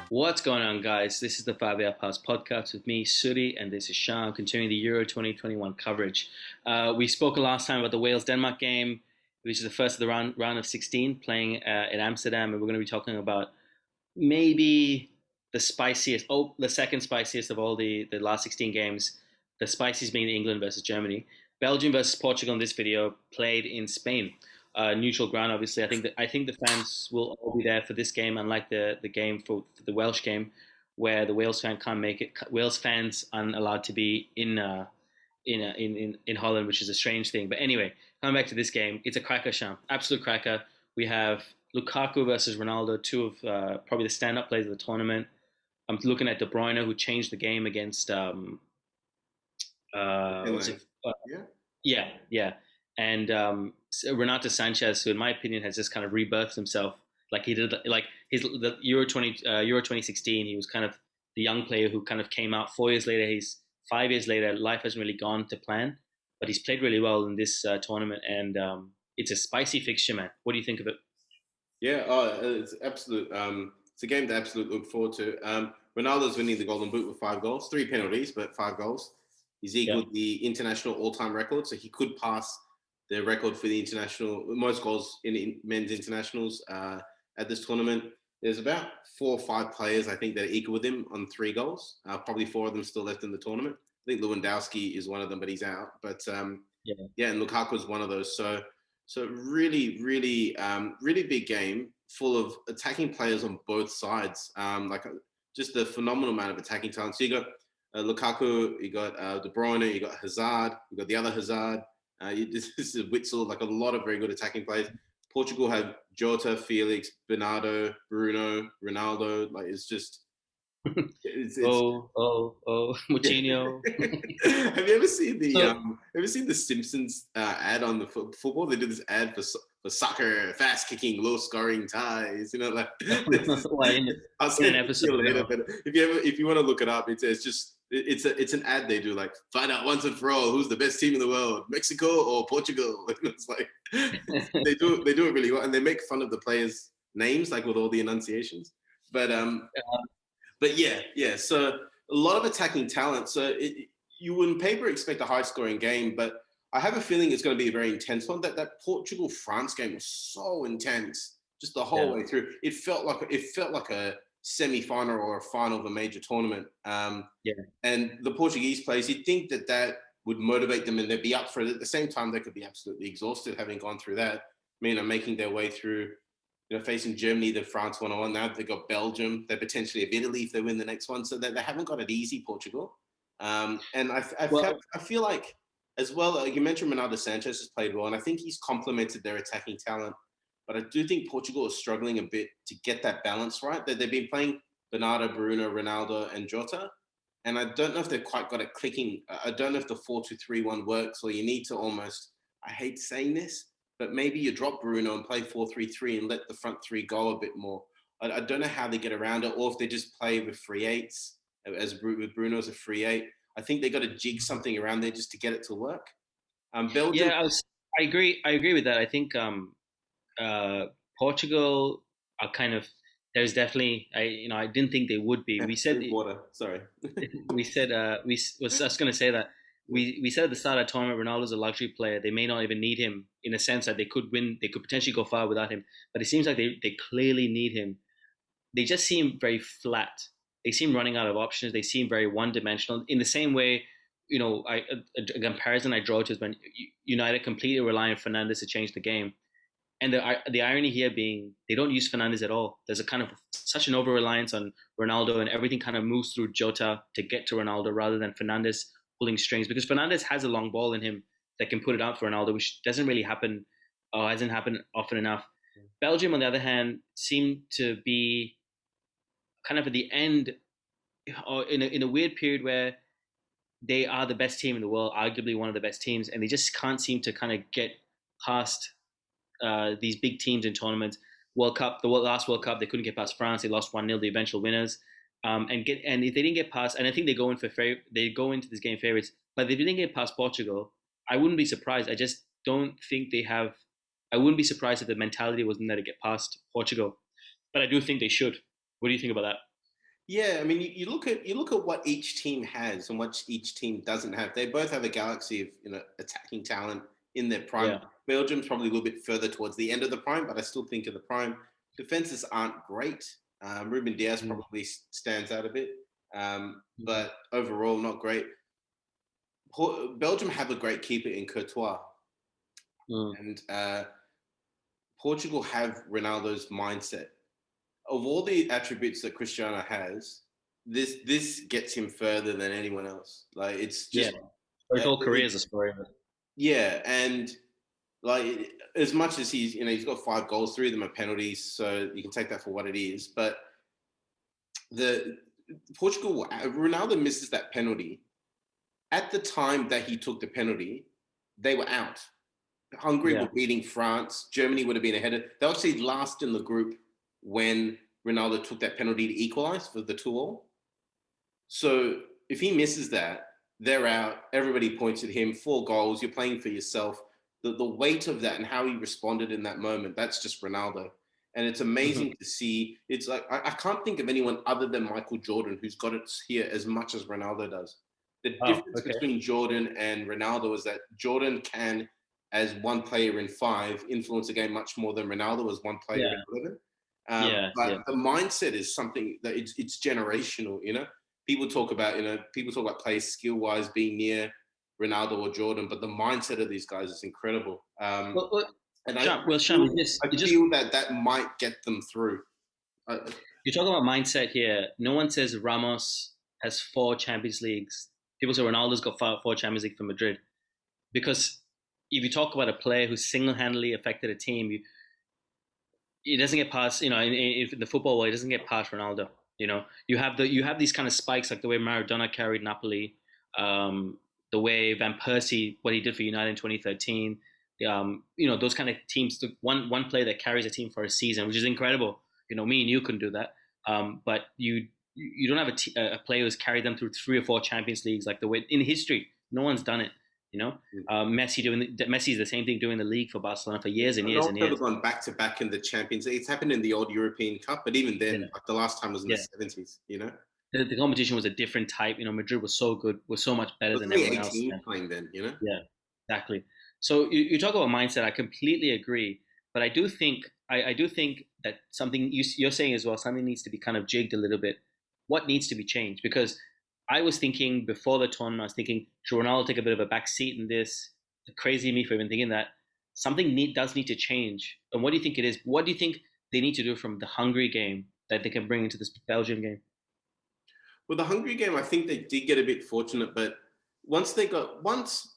What's going on, guys? This is the 5 Hour Pass podcast with me, Suddy, and this is Sham, continuing the Euro 2021 coverage. We spoke last time about the Wales-Denmark game, which is the first of the round of 16, playing in Amsterdam, and we're going to be talking about maybe the second spiciest of all the last 16 games, the spiciest being England versus Germany. Belgium versus Portugal in this video, played in Spain. Neutral ground, obviously. I think the fans will all be there for this game, unlike the game for the Welsh game, where the Wales fan can't make it. Wales fans aren't allowed to be in Holland, which is a strange thing. But anyway, coming back to this game, it's a cracker, Sham, absolute cracker. We have Lukaku versus Ronaldo, two of probably the stand-up players of the tournament. I'm looking at Bruno, who changed the game against Yeah. yeah. And Renato Sanchez, who in my opinion has just kind of rebirthed himself, like he did, like the Euro 2016. He was kind of the young player who kind of came out 4 years later. He's 5 years later. Life hasn't really gone to plan, but he's played really well in this tournament, and it's a spicy fixture, man. What do you think of it? Yeah, it's absolute. It's a game to absolutely look forward to. Ronaldo's winning the Golden Boot with 5 goals, 3 penalties, but 5 goals. He's equaled the international all-time record, so he could pass the record for the international most goals in men's internationals at this tournament. There's about 4 or 5 players I think that are equal with him on 3 goals. Probably 4 of them still left in the tournament. I think Lewandowski is one of them, but he's out. But and Lukaku is one of those. So really big game full of attacking players on both sides. Just a phenomenal amount of attacking talent. So you got Lukaku, you got De Bruyne, you got Hazard, you got the other Hazard. This is Witzel, like a lot of very good attacking players. Portugal had Jota, Felix, Bernardo, Bruno, Ronaldo. Like it's just. Moutinho. Have you ever seen the Simpsons ad on the football? They do this ad for soccer, fast kicking, low scoring ties. You know, like I'll say an episode later. But if you want to look it up, it's an ad they do, like, find out once and for all who's the best team in the world, Mexico or Portugal. It's like they do it really well, and they make fun of the players' names, like with all the enunciations. But yeah. So a lot of attacking talent. So you would, on paper, expect a high-scoring game, but I have a feeling it's going to be a very intense one. That Portugal-France game was so intense, just the whole way through. It felt like a semi-final or a final of a major tournament. And the Portuguese players, you'd think that would motivate them and they'd be up for it. At the same time, they could be absolutely exhausted having gone through that. Making their way through. Facing Germany, the France 1-1. Now they've got Belgium. They potentially have Italy if they win the next one. So they haven't got it easy, Portugal. And I feel like, as well, you mentioned Renato Sanchez has played well, and I think he's complemented their attacking talent. But I do think Portugal is struggling a bit to get that balance right. They've been playing Bernardo, Bruno, Ronaldo, and Jota. And I don't know if they've quite got it clicking. I don't know if the 4-2-3-1 works, or you need to almost, I hate saying this, but maybe you drop Bruno and play 4-3-3 and let the front 3 go a bit more. I don't know how they get around it, or if they just play with free 8s, with Bruno as a free 8. I think they got to jig something around there just to get it to work. Belgium. Yeah, I agree. I agree with that. I think Portugal are kind of. There's definitely. I didn't think they would be. We said water. Sorry. we said was just going to say that. We said at the start of the tournament, Ronaldo's a luxury player. They may not even need him, in a sense that they could win. They could potentially go far without him. But it seems like they clearly need him. They just seem very flat. They seem running out of options. They seem very one-dimensional. In the same way, a comparison I draw to is when United completely rely on Fernandes to change the game. And the irony here being they don't use Fernandes at all. There's a kind of such an over-reliance on Ronaldo, and everything kind of moves through Jota to get to Ronaldo rather than Fernandes pulling strings, because Fernandes has a long ball in him that can put it out for Ronaldo, which doesn't really happen, or hasn't happened often enough. Belgium, on the other hand, seem to be kind of at the end, or in a weird period where they are the best team in the world, arguably one of the best teams, and they just can't seem to kind of get past these big teams in tournaments. The last World Cup, they couldn't get past France. They lost 1-0, the eventual winners. And if they didn't get past, and I think they go into this game favorites, but if they didn't get past Portugal, I wouldn't be surprised. I just don't think they have I wouldn't be surprised if the mentality wasn't there to get past Portugal, but I do think they should. What do you think about that? Yeah, I mean, you look at what each team has and what each team doesn't have. They both have a galaxy of attacking talent in their prime. Yeah. Belgium's probably a little bit further towards the end of the prime, but I still think of the prime. Defenses aren't great. Ruben Diaz Mm. probably stands out a bit, Mm. but overall not great. Belgium have a great keeper in Courtois, Mm. and Portugal have Ronaldo's mindset. Of all the attributes that Cristiano has, this gets him further than anyone else. Like it's Yeah. just His whole career it, is a story of it. yeah, and like as much as he's got 5 goals, 3 of them are penalties, so you can take that for what it is. But the Portugal Ronaldo misses that penalty. At the time that he took the penalty, they were out. Hungary Yeah. were beating France. Germany would have been ahead. They were actually last in the group when Ronaldo took that penalty to equalize for the 2-all. So if he misses that, they're out. Everybody points at him. 4 goals. You're playing for yourself. The weight of that and how he responded in that moment, that's just Ronaldo. And it's Hmm. amazing to see. It's like I can't think of anyone other than Michael Jordan who's got it here as much as Ronaldo does. The Wow. difference Okay. between Jordan and Ronaldo is that Jordan can, as one player in 5, influence a game much more than Ronaldo as one player in Yeah. 11. Yeah. But Yeah. the mindset is something that it's generational. People talk about players skill wise being near Ronaldo or Jordan, but the mindset of these guys is incredible. Well, And I, Sham, I well, Sham, feel you just, I you just feel that might get them through. Uh, you talk about mindset here. No one says Ramos has 4 Champions Leagues. People say Ronaldo's got four Champions League for Madrid because if you talk about a player who single-handedly affected a team, he doesn't get past. In the football world, he doesn't get past Ronaldo. You have these kind of spikes like the way Maradona carried Napoli, the way Van Persie what he did for United in 2013. Those kind of teams. The one player that carries a team for a season, which is incredible. Me and you couldn't do that. But you don't have a player who's carried them through 3 or 4 Champions Leagues like the way in history. No one's done it. You know, Messi's the same thing doing the league for Barcelona for years and years and Ronaldo's ever years. gone back to back in the Champions League. It's happened in the old European Cup, but even Yeah, then, like the last time was in the yeah. '70s. The competition was a different type. Madrid was so good, was so much better It was than only everyone else. 18 playing then. Yeah, exactly. So you talk about mindset. I completely agree, but I do think that something you're saying as well. Something needs to be kind of jigged a little bit. What needs to be changed? Because I was thinking before the tournament, I was thinking should Ronaldo take a bit of a back seat in this? Crazy me for even thinking that something does need to change. And what do you think it is? What do you think they need to do from the Hungary game that they can bring into this Belgium game? Well, the Hungary game, I think they did get a bit fortunate, but once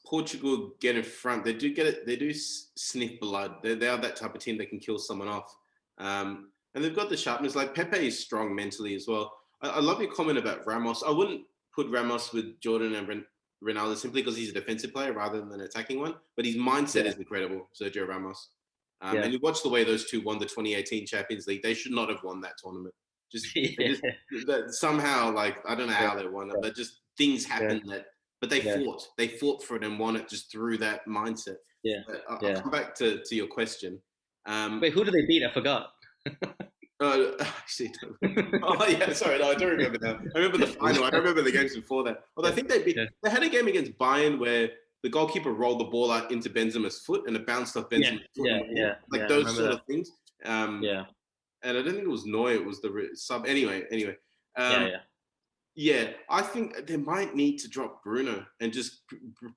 Portugal get in front, they do get it. They do sniff blood. They are that type of team that can kill someone off, and they've got the sharpness. Like Pepe is strong mentally as well. I love your comment about Ramos. I wouldn't put Ramos with Jordan and Ronaldo simply because he's a defensive player rather than an attacking one. But his mindset Yeah, is incredible, Sergio Ramos. yeah, And you watch the way those two won the 2018 Champions League. They should not have won that tournament. They just yeah, that somehow, like, I don't know yeah, how they won it, but just things yeah, happen but they yeah, fought. They fought for it and won it just through that mindset. yeah, But I'll yeah. come back to your question. Um, Wait, who do they beat? I forgot. actually, oh yeah, sorry, no, I do remember now. I remember the final. I don't remember the games before that. Although I Yeah, think yeah, they had a game against Bayern where the goalkeeper rolled the ball out into Benzema's foot and it bounced off yeah, Benzema's foot yeah, and went in. yeah, Like yeah. I those remember sort that. of things. Um, Yeah, and I don't think it was Neuer, it was the sub. Anyway. yeah, Um, yeah, Yeah, I think they might need to drop Bruno and just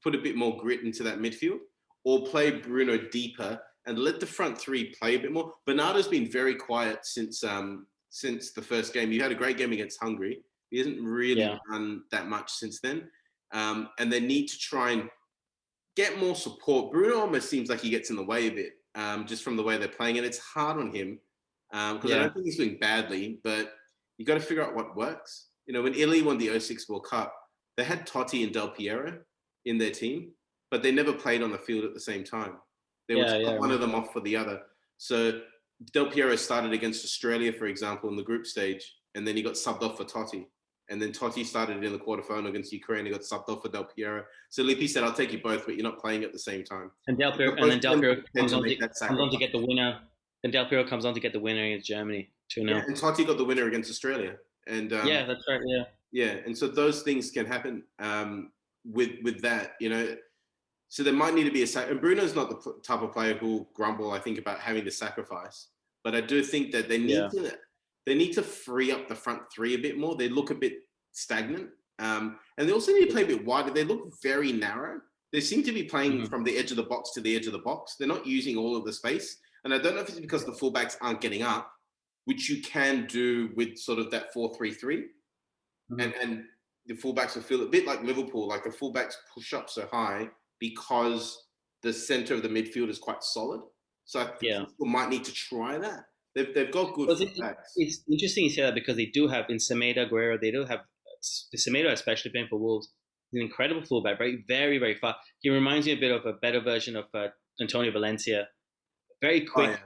put a bit more grit into that midfield, or play Bruno deeper and let the front three play a bit more. Bernardo's been very quiet since the first game. You had a great game against Hungary. He hasn't really yeah, done that much since then, and they need to try and get more support. Bruno almost seems like he gets in the way a bit, just from the way they're playing, and it's hard on him because I yeah, don't think he's doing badly, but you got to figure out what works. When Italy won the '06 World Cup, they had Totti and Del Piero in their team, but they never played on the field at the same time. They would yeah, yeah. I sub one of remember them that. off for the other. So Del Piero started against Australia, for example, in the group stage, and then he got subbed off for Totti. and then Totti started in the quarterfinal against Ukraine. He got subbed off for Del Piero. So Lippi said, "I'll take you both, but you're not playing at the same time." And then Del Piero comes on to get the winner. Then Del Piero comes on to get the winner against Germany 2-0. Yeah, and Totti got the winner against Australia. And yeah, that's right. Yeah. Yeah, and so those things can happen with that, you know. So there might need to be a sac. And Bruno's not the type of player who'll grumble, I think, about having to sacrifice. But I do think that they need to free up the front three a bit more. They look a bit stagnant, and they also need to play a bit wider. They look very narrow. They seem to be playing from the edge of the box to the edge of the box. They're not using all of the space. And I don't know if it's because the fullbacks aren't getting up, which you can do with sort of that 4-3-3. And the fullbacks will feel a bit like Liverpool, like the fullbacks push up so high because the center of the midfield is quite solid. So I think people might need to try that. They've got good fullbacks. It's interesting you say that because they do have in Semedo, Guerrero, they do have Semedo, especially playing for Wolves, an incredible fullback, right? Very, very fast. He reminds me a bit of a better version of Antonio Valencia. Very quick,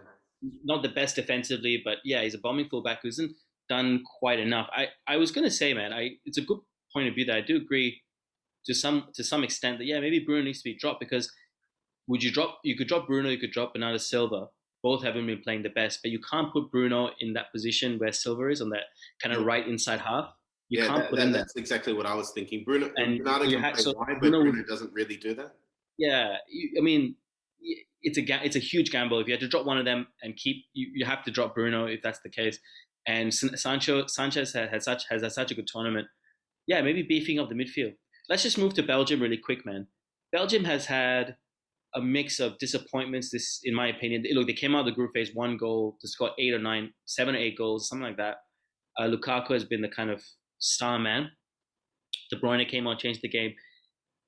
not the best defensively, but yeah, he's a bombing fullback who hasn't done quite enough. I was going to say, man, it's a good point of view that I do agree to some extent that maybe Bruno needs to be dropped because you could drop Bruno, you could drop Bernardo Silva. Both haven't been playing the best, but you can't put Bruno in that position where Silva is on that kind of right inside half. You can't put him there. That's exactly what I was thinking. Bernardo can play wide, but Bruno doesn't really do that. Yeah, I mean, it's a huge gamble. If you had to drop one of them and keep, you have to drop Bruno if that's the case. And Sanchez has such a good tournament. Yeah, maybe beefing up the midfield. Let's just move to Belgium really quick, man. Belgium has had a mix of disappointments. This, in my opinion, look, they came out of the group phase 1 goal to score 7 or 8 goals, something like that. Lukaku has been the kind of star man. De Bruyne came on, changed the game.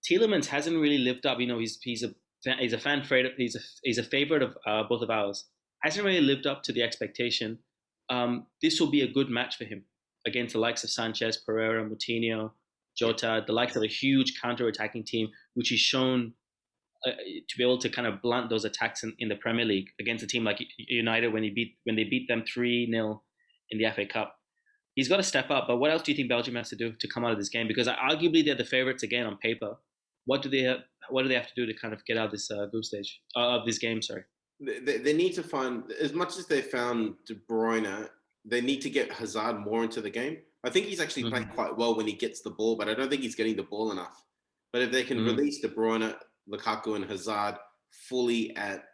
Tielemans hasn't really lived up. You know, he's a fan favorite. He's a favorite of both of ours. Hasn't really lived up to the expectation. This will be a good match for him against the likes of Sanchez, Pereira, Moutinho, Jota, the likes of a huge counter-attacking team, which he's shown to be able to kind of blunt those attacks in the Premier League against a team like United when they beat them 3-0 in the FA Cup. He's got to step up. But what else do you think Belgium has to do to come out of this game? Because arguably they're the favourites again on paper. What do they have to do to kind of get out of this group stage of this game? Sorry. They need to find, as much as they found De Bruyne, they need to get Hazard more into the game. I think he's actually playing quite well when he gets the ball, but I don't think he's getting the ball enough. But if they can release De Bruyne, Lukaku, and Hazard fully at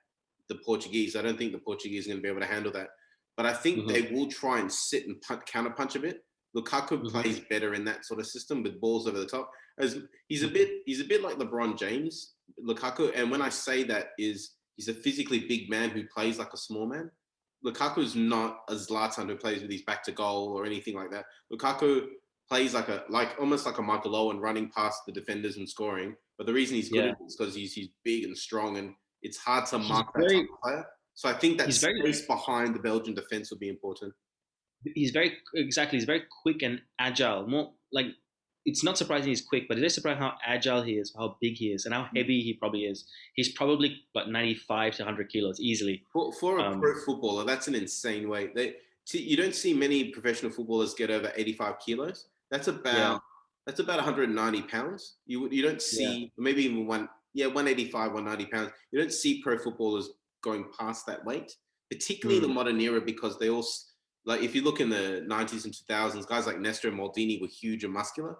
the Portuguese, I don't think the Portuguese are going to be able to handle that. But I think they will try and sit and counter punch a bit. Lukaku plays better in that sort of system with balls over the top. As he's a bit like LeBron James, Lukaku. And when I say that is, he's a physically big man who plays like a small man. Lukaku's not a Zlatan who plays with his back to goal or anything like that. Lukaku plays almost like a Michael Owen, running past the defenders and scoring. But the reason he's good at it is because he's big and strong, and it's hard to mark that type of player. So I think that space behind the Belgian defense will be important. He's very quick and agile. More like, it's not surprising he's quick, but it is surprising how agile he is, how big he is, and how heavy he probably is. He's probably about 95 to 100 kilos easily. For a pro footballer, that's an insane weight. You don't see many professional footballers get over 85 kilos. That's about 190 pounds. You don't see maybe even 185, 190 pounds. You don't see pro footballers going past that weight, particularly in the modern era, because they all, like, if you look in the 90s and 2000s, guys like Nestor and Maldini were huge and muscular.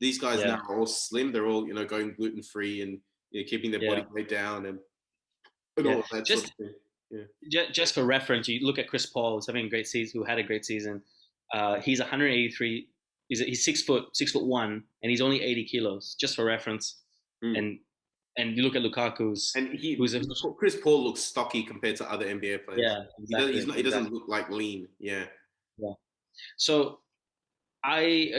These guys now are all slim. They're all, going gluten free and keeping their body weight down and all of that sort of thing. Yeah. Just for reference, you look at Chris Paul, who's having a great season, who had a great season. He's 183. He's 6'1", and he's only 80 kilos. Just for reference, and you look at Lukaku's, and Chris Paul looks stocky compared to other NBA players. Yeah, exactly. He doesn't look like lean. Yeah. So, I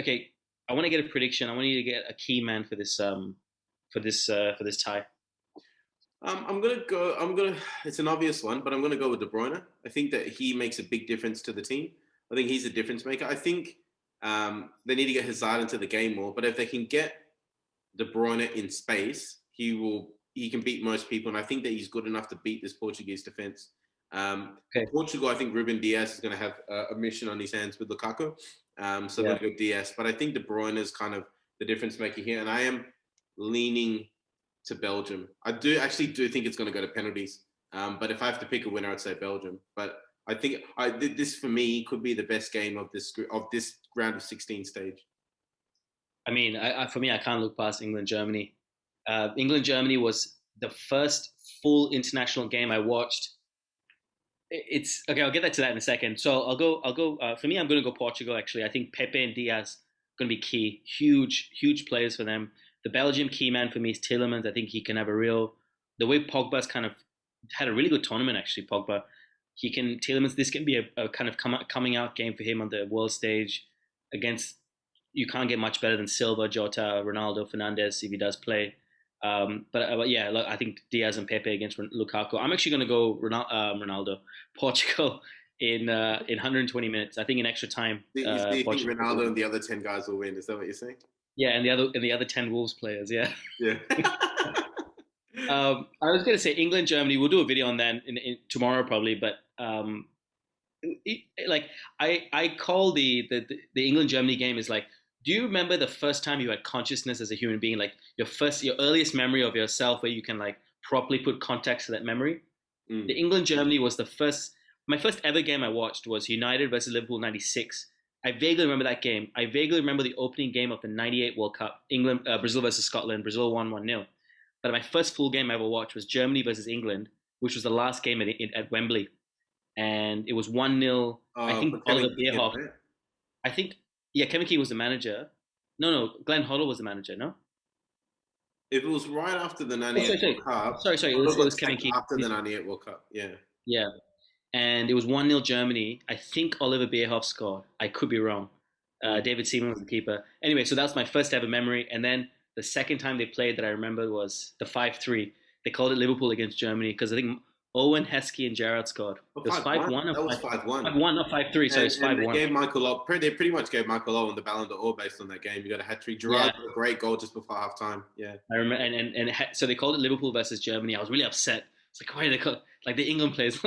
want to get a prediction. I want you to get a key man for this tie. I'm gonna. It's an obvious one, but I'm gonna go with De Bruyne. I think that he makes a big difference to the team. I think he's a difference maker. I think they need to get Hazard into the game more. But if they can get De Bruyne in space, he can beat most people, and I think that he's good enough to beat this Portuguese defense. Okay. Portugal, I think Ruben Dias is going to have a mission on his hands with Lukaku. So they're going to go Dias. But I think De Bruyne is kind of the difference maker here. And I am leaning to Belgium. I do think it's going to go to penalties. But if I have to pick a winner, I'd say Belgium. But I think this for me could be the best game of this round of 16 stage. I mean, for me, I can't look past England Germany. England Germany was the first full international game I watched. It's okay. I'll get to that in a second. So I'll go. For me, I'm going to go Portugal. Actually, I think Pepe and Diaz going to be key. Huge players for them. The Belgium key man for me is Tielemans. I think he can have the way Pogba's kind of had a really good tournament. Actually, Pogba, Tielemans. This can be a kind of coming out game for him on the world stage against. You can't get much better than Silva, Jota, Ronaldo, Fernandes if he does play. But yeah, look, I think Diaz and Pepe against Lukaku. I'm actually going to go Ronaldo, Portugal in 120 minutes. I think in extra time. You think Ronaldo and the other 10 guys will win? Is that what you're saying? Yeah, and the other 10 Wolves players. Yeah. Yeah. I was going to say England, Germany. We'll do a video on that tomorrow probably, but I call the England Germany game is like. Do you remember the first time you had consciousness as a human being, like your earliest memory of yourself where you can like properly put context to that memory? The England Germany was my first ever game I watched was United versus Liverpool 96. I vaguely remember that game. I vaguely remember the opening game of the 98 World Cup, Brazil versus Scotland. Brazil won 1-0. But my first full game I ever watched was Germany versus England, which was the last game at Wembley. And it was 1-0. I think Oliver Bierhoff. I think yeah, Kevin Keegan was the manager. No, Glenn Hoddle was the manager, no? If it was right after the 98 World Cup. Sorry. It was Kevin Keegan. After the 98 World Cup, yeah. Yeah. And it was 1-0 Germany. I think Oliver Bierhoff scored. I could be wrong. David Seaman was the keeper. Anyway, so that was my first ever memory. And then the second time they played that I remember was the 5-3. They called it Liverpool against Germany because I think Owen, Heskey, and Gerrard scored. It was 5-1. That was 5-1. 5-1, not 5-3. So it's 5-1. They pretty much gave Michael Owen the Ballon d'Or based on that game. You got a hat trick. Gerrard got a great goal just before halftime. Yeah, I remember. And so they called it Liverpool versus Germany. I was really upset. It's like why are they called like the England players?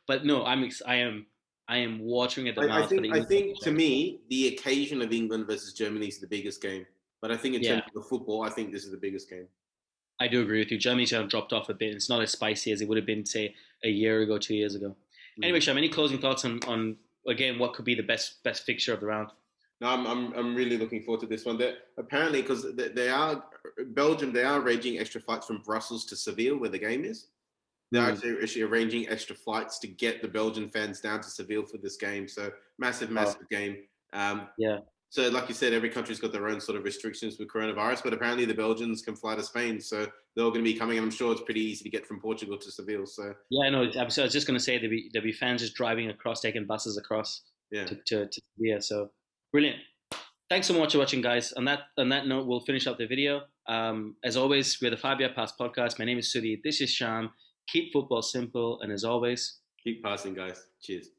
But no, I am watering at the mouth. I think to me the occasion of England versus Germany is the biggest game. But I think in terms of the football, I think this is the biggest game. I do agree with you. Germany's kind of dropped off a bit. It's not as spicy as it would have been, say, a year ago, 2 years ago. Anyway, Sham, any closing thoughts on again what could be the best fixture of the round? No, I'm really looking forward to this one. Apparently, because Belgium, they are arranging extra flights from Brussels to Seville, where the game is. They're actually arranging extra flights to get the Belgian fans down to Seville for this game. So massive game. Yeah. So, like you said, every country's got their own sort of restrictions with coronavirus, but apparently the Belgians can fly to Spain, so they're all going to be coming. And I'm sure it's pretty easy to get from Portugal to Seville. So yeah, I know. I was just going to say there'll be fans just driving across, taking buses across to Sevilla. So brilliant. Thanks so much for watching, guys. On that note, we'll finish up the video. As always, we're the 5 Yard Pass podcast. My name is Suddy. This is Sham. Keep football simple, and as always, keep passing, guys. Cheers.